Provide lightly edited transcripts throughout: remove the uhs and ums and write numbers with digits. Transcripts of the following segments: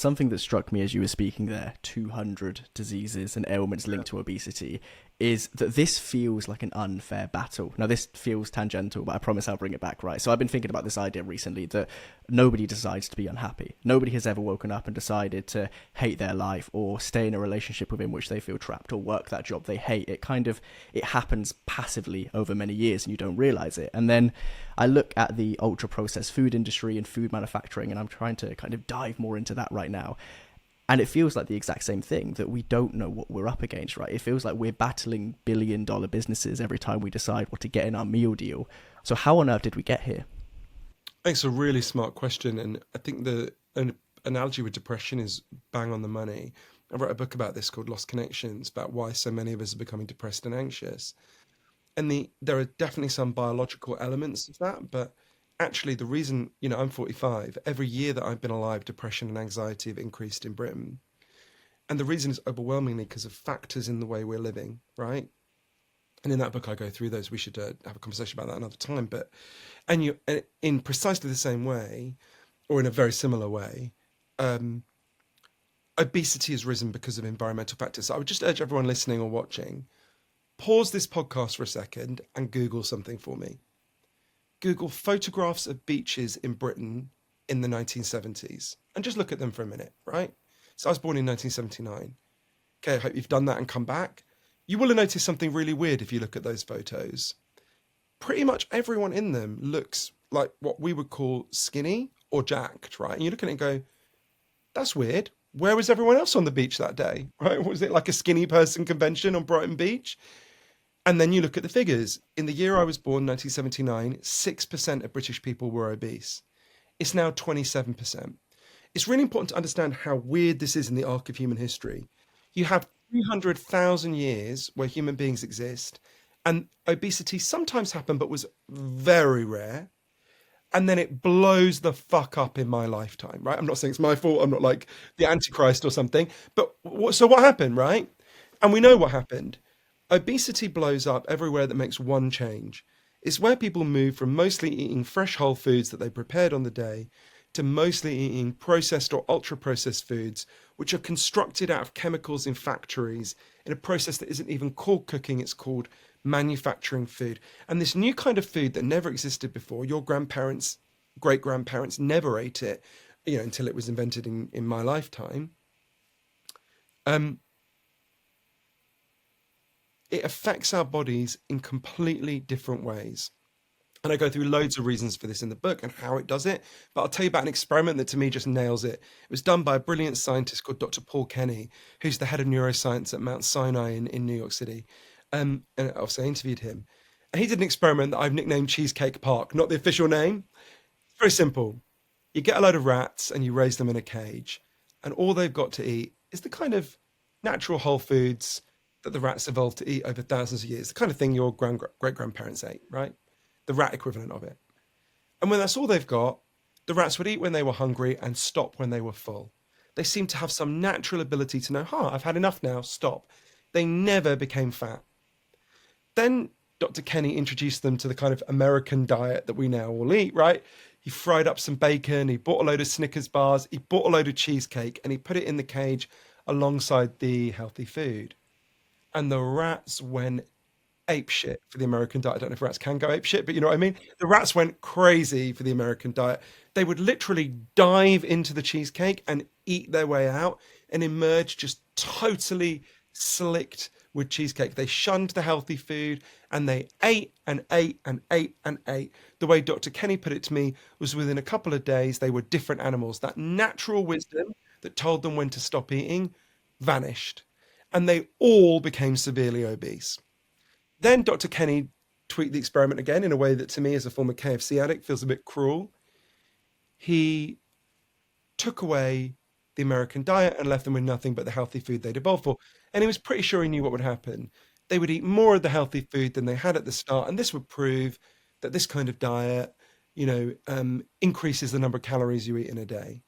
something that struck me as you were speaking there, 200 diseases and ailments linked to obesity, is that this feels like an unfair battle. Now, this feels tangential, but I promise I'll bring it back, right? So I've been thinking about this idea recently that nobody decides to be unhappy. Nobody has ever woken up and decided to hate their life or stay in a relationship within which they feel trapped or work that job they hate. It happens passively over many years and you don't realize it. And then I look at the ultra processed food industry and food manufacturing, and I'm trying to kind of dive more into that right now. And it feels like the exact same thing, that we don't know what we're up against, right? It feels like we're battling billion-dollar businesses every time we decide what to get in our meal deal. So how on earth did we get here? It's a really smart question, and I think an analogy with depression is bang on the money. I wrote a book about this called Lost Connections, about why so many of us are becoming depressed and anxious. And there are definitely some biological elements of that, but actually the reason, I'm 45, every year that I've been alive, depression and anxiety have increased in Britain. And the reason is overwhelmingly because of factors in the way we're living, right? And in that book, I go through those. We should have a conversation about that another time. But in precisely the same way, or in a very similar way, um, obesity has risen because of environmental factors. So I would just urge everyone listening or watching, pause this podcast for a second and Google something for me. Google photographs of beaches in Britain in the 1970s and just look at them for a minute, right? So I was born in 1979. Okay, I hope you've done that and come back. You will have noticed something really weird if you look at those photos. Pretty much everyone in them looks like what we would call skinny or jacked, right? And you look at it and go, that's weird. Where was everyone else on the beach that day, right? Was it like a skinny person convention on Brighton Beach? And then you look at the figures. In the year I was born, 1979, 6% of British people were obese. It's now 27%. It's really important to understand how weird this is in the arc of human history. You have 300,000 years where human beings exist, and obesity sometimes happened, but was very rare. And then it blows the fuck up in my lifetime, right? I'm not saying it's my fault. I'm not like the Antichrist or something. But so what happened, right? And we know what happened. Obesity blows up everywhere that makes one change. It's where people move from mostly eating fresh whole foods that they prepared on the day to mostly eating processed or ultra processed foods, which are constructed out of chemicals in factories in a process that isn't even called cooking, it's called manufacturing food. And this new kind of food that never existed before, your grandparents, great grandparents never ate it, until it was invented in my lifetime. Um, it affects our bodies in completely different ways. And I go through loads of reasons for this in the book and how it does it. But I'll tell you about an experiment that to me just nails it. It was done by a brilliant scientist called Dr. Paul Kenny, who's the head of neuroscience at Mount Sinai in New York City. And obviously I interviewed him. And he did an experiment that I've nicknamed Cheesecake Park, not the official name. It's very simple. You get a load of rats and you raise them in a cage. And all they've got to eat is the kind of natural whole foods that the rats evolved to eat over thousands of years, the kind of thing your great grandparents ate, right? The rat equivalent of it. And when that's all they've got, the rats would eat when they were hungry and stop when they were full. They seem to have some natural ability to know, I've had enough now, stop. They never became fat. Then Dr. Kenny introduced them to the kind of American diet that we now all eat, right? He fried up some bacon, he bought a load of Snickers bars, he bought a load of cheesecake, and he put it in the cage alongside the healthy food. And the rats went ape shit for the American diet. I don't know if rats can go ape shit, but you know what I mean? The rats went crazy for the American diet. They would literally dive into the cheesecake and eat their way out and emerge just totally slicked with cheesecake. They shunned the healthy food and they ate and ate and ate and ate. The way Dr. Kenny put it to me was within a couple of days, they were different animals. That natural wisdom that told them when to stop eating vanished. And they all became severely obese. Then Dr. Kenny tweaked the experiment again in a way that to me as a former KFC addict feels a bit cruel. He took away the American diet and left them with nothing but the healthy food they'd evolved for. And he was pretty sure he knew what would happen. They would eat more of the healthy food than they had at the start. And this would prove that this kind of diet, increases the number of calories you eat in a day.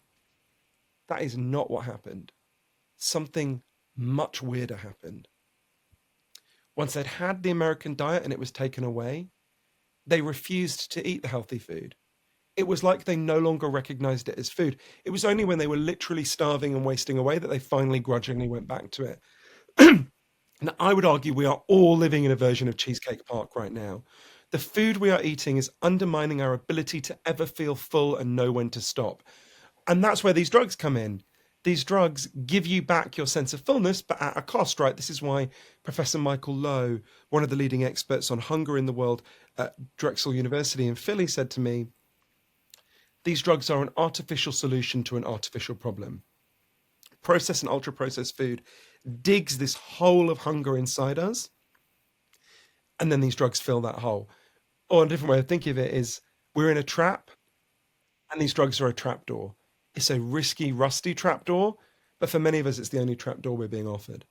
That is not what happened. Something much weirder happened. Once they'd had the American diet and it was taken away, they refused to eat the healthy food. it was like they no longer recognized it as food. It was only when they were literally starving and wasting away that they finally grudgingly went back to it. Now, I would argue we are all living in a version of Cheesecake Park right now. The food we are eating is undermining our ability to ever feel full and know when to stop. And that's where these drugs come in. These drugs give you back your sense of fullness, but at a cost, right? This is why Professor Michael Lowe, one of the leading experts on hunger in the world at Drexel University in Philly, said to me, these drugs are an artificial solution to an artificial problem. Processed and ultra processed food digs this hole of hunger inside us, and then these drugs fill that hole. Or a different way of thinking of it is we're in a trap, and these drugs are a trapdoor. It's a risky, rusty trapdoor, but for many of us, it's the only trapdoor we're being offered.